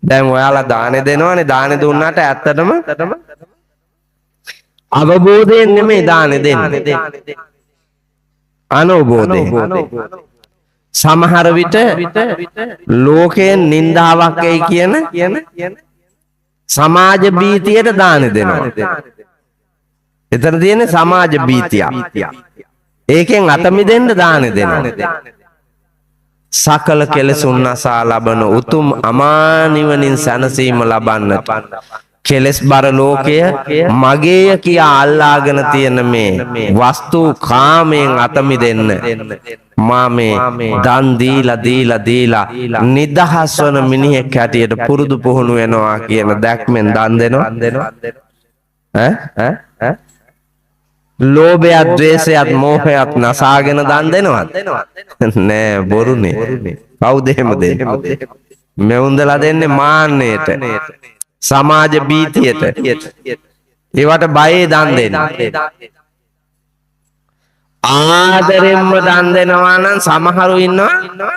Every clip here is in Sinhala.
දැන් ඔයාලා දානෙ දෙනවනේ දානෙ දුන්නාට ඇත්තටම අවබෝධයෙන් නෙමෙයි දානෙ දෙන්නේ අනවබෝධයෙන් සමහර විට ලෝකයෙන් නින්දාවක් එයි කියන සමාජ භීතියට දානෙ දෙනවා එතන තියෙන්නේ සමාජ භීතියක් ඒකෙන් අත මිදෙන්න දානෙ දෙනවා සකල කෙලෙසුන් නසා ලබන උතුම් අමා නිවනින් සැනසීම ලබන්නට කෙලෙස් බර ලෝකය මගේය කියා අල්ලාගෙන තියෙන මේ වස්තු කාමයෙන් අත මිදෙන්න මා මේ දන් දීලා නිදහස් වන මිනිහෙක් හැටියට පුරුදු පුහුණු වෙනවා කියන දැක්මෙන් දන් දෙනවා ඈ ලෝභයත් ද්වේෂයත් මෝහයත් නසාගෙන දන් දෙනවද නෑ බොරුනේ කවුද එහෙම දෙන්නේ මෙවුන්දලා දෙන්නේ මාන්නයට සමාජ භීතියට ඒවට බයේ දන් දෙන්නේ ආදරෙන්ම දන් දෙනවා නම් සමහරු ඉන්නවා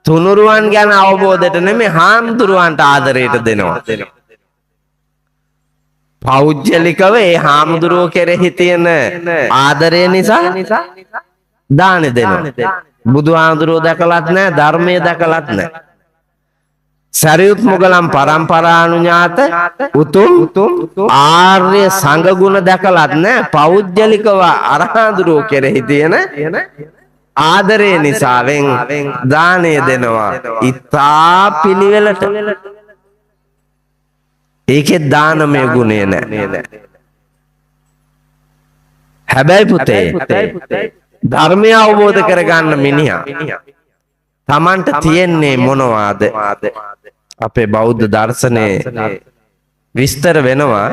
තුනුරුවන් ගැන අවබෝධයට නෙමෙයි හාමුදුරුවන්ට ආදරයට දෙනවා පෞද්ගලිකව ඒ හාමුදුරුවෝ කෙරෙහි තියෙන ආදරය නිසා දානෙ දෙනවා බුදුහාමුදුරුවෝ දැකලත් නැහැ ධර්මයේ දැකලත් නැහැ සරියුත් මුගලන් පරම්පරානුඥාත උතුම් ආර්ය සංඝ ගුණ දැකලත් නැහැ පෞද්ගලිකව අරහඳුරෝ කෙරෙහි තියෙන ආදරය නිසාවෙන් දානය දෙනවා ඉතා පිළිවෙලට ඒකේ දානමය ගුණය නැහැ හැබැයි පුතේ ධර්මය අවබෝධ කරගන්න මිනිහා තමන්ට තියෙන්නේ මොනවාද අපේ බෞද්ධ දර්ශනයේ විස්තර වෙනවා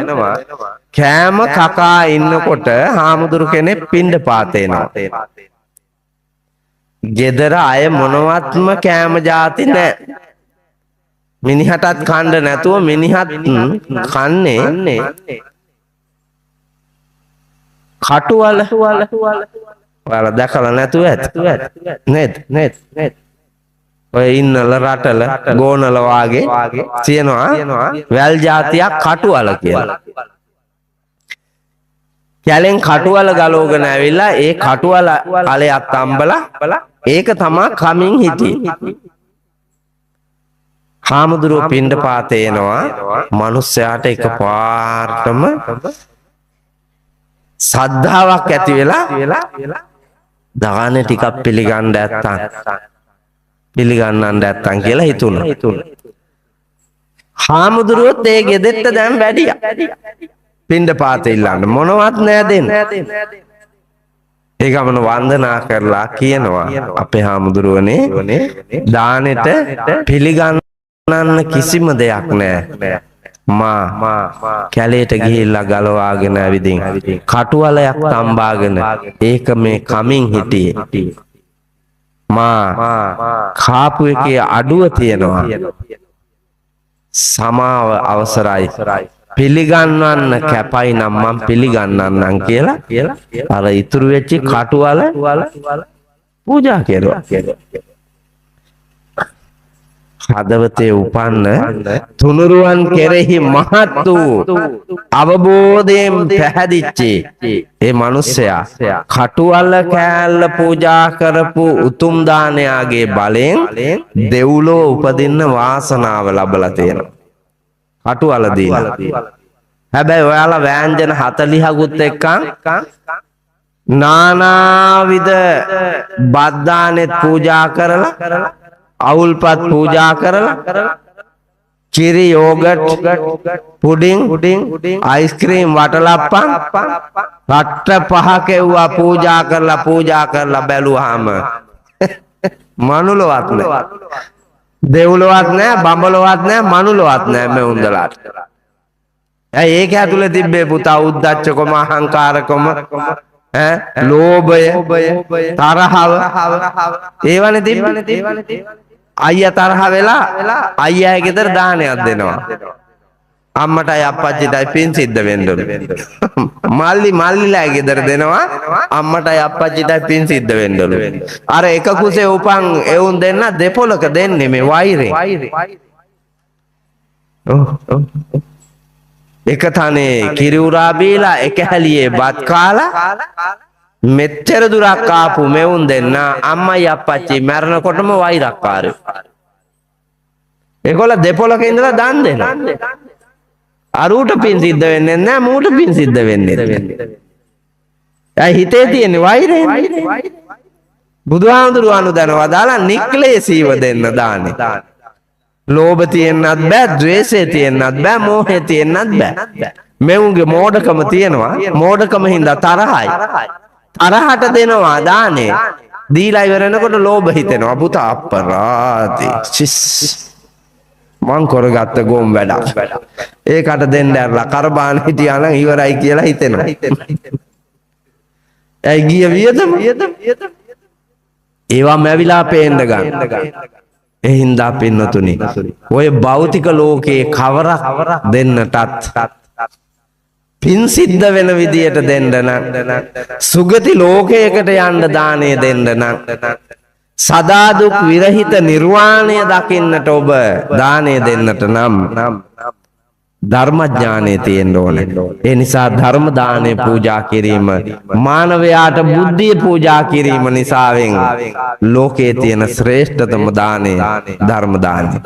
කෑම කකා ඉන්නකොට හාමුදුරු කෙනෙක් පිණ්ඩපාත එනවා ගෙදර අය මොනවත්ම කෑම જાති නැහැ මිනිහටත් කන්න නැතුව මිනිහත් කන්නේ කටුවල ඔයාලා දැකලා නැතුව ඇති නේද ඔය ඉන්නල රටල ගෝනල වාගේ තියෙනවා වැල් જાතියක් කටුවල කියලා කැලෙන් කටුවල ගලවගෙන ඇවිල්ලා ඒ කටුවල අලයක් තම්බලා ඒක තමයි කමින් හිටියේ හාමුදුරුවෝ පිණ්ඩපාතේ එනවා මිනිස්සයාට එකපාරටම සද්ධාාවක් ඇති වෙලා දාන ටිකක් පිළිගන්න නැත්තම් කියලා හිතුණා හාමුදුරුවෝත් ඒ ගෙදෙට්ට දැන් වැඩියා පිණ්ඩපාතේ ඉල්ලන්න මොනවත් නෑ දෙන්න ඒ ගමන වන්දනා කරලා කියනවා අපේ හාමුදුරුවනේ දානෙට පිළිගන්න කිසිම දෙයක් නෑ මා කැලේට ගිහිල්ලා ගලවාගෙන ඇවිදින් කටුවලයක් තම්බාගෙන ඒක මේ කමින් හිටියේ මා කාපු එකේ අඩුව තියෙනවා සමාව අවසරයි පිළිගන්නන්න කැපයි නම් මම පිළිගන්නන්නම් කියලා අර ඉතුරු වෙච්ච කටුවල පූජා කෙරුවා හදවතේ උපන්න තුනුරුවන් කෙරෙහි මහත් වූ අවබෝධයෙන් පැහැදිච්ච ඒ මිනිසයා කටුවල කෑල්ල පූජා කරපු උතුම් දානයාගේ බලෙන් දෙව්ලෝ උපදින්න වාසනාව ලැබලා තියෙනවා කටුවල දීලා හැබැයි ඔයාලා වෑංජන 40කුත් එක්කන් නානාවිද බද්දානෙත් පූජා කරලා අවුල්පත් පූජා කරලා කිරි යෝගට් පුඩින් අයිස්ක්‍රීම් වටලප්පන් රට්ට පහ කෙව්වා පූජා කරලා බැලුවාම මනුලවත් නෑ දෙව්ලොවත් නෑ බඹලොවත් නෑ මනුලොවත් නෑ මේ උන්දලාට ඇයි ඒක ඇතුලේ තිබ්බේ පුතා උද්දච්චකම අහංකාරකම ලෝභය තරහව ඒවනේ තිබ්බේ අයියා තරහ වෙලා අයියාගේ ගෙදර දානයක් දෙනවා අම්මටයි අප්පච්චිටයි පින් සිද්ධ වෙන්න ඕනේ මල්ලිලා ගෙදර දෙනවා අම්මටයි අප්පච්චිටයි පින් සිද්ධ වෙන්න ඕනේ අර එක කුසේ උපන් එවුන් දෙන්න දෙපොලක දෙන්නේ මේ වෛරේ එක තනේ කිරි උරා බීලා එක හැලියේ බත් කාලා මෙච්චර දුරක් ආපු මෙවුන් දෙන්න අම්මයි අප්පච්චි මැරෙනකොටම වෛරක්කාරයෝ. ඒගොල්ල දෙපොලක ඉඳලා දන් දෙනවා. අරුට පින් සිද්ධ වෙන්නේ නැහැ මූට පින් සිද්ධ වෙන්නේ නැහැ. ඇයි හිතේ තියෙන වෛරය? බුදුහාමුදුරුවෝ අනුදැනවා දාලා නික්ලේශීව දෙන්න දාන්නේ. ලෝභ තියෙන්නත් බෑ, ද්වේෂය තියෙන්නත් බෑ, මෝහය තියෙන්නත් බෑ. මෙවුන්ගේ මෝඩකම තියෙනවා. මෝඩකම හින්දා තරහයි. තරහට දෙනවා දානේ. දීලා ඉවරනකොට ලෝභ හිතෙනවා. පුතා අපරාධේ. චිස්. මං කරගත්ත ගොම් වැඩක්. ඒකට දෙන්න ඇරලා කරබාන හිටියා නම් ඉවරයි කියලා හිතෙනවා. ඇයි ගිය වියදම? ඒවා මැවිලා පේන්න ගන්න. ඒ හින්දා පින්නතුනි ඔය භෞතික ලෝකේ කවරක් දෙන්නටත් පින් සිද්ධ වෙන විදියට දෙන්න නම් සුගති ලෝකයකට යන්න දාණය දෙන්න නම් සදා දුක් විරහිත නිර්වාණය දකින්නට ඔබ දාණය දෙන්නට නම් ධර්මඥානෙ තියෙන්න ඕනේ. ඒ නිසා ධර්ම දාණය පූජා කිරීම මානවයාට බුද්ධිය පූජා කිරීම නිසාවෙන් ලෝකයේ තියෙන ශ්‍රේෂ්ඨතම දාණය ධර්ම දාණය.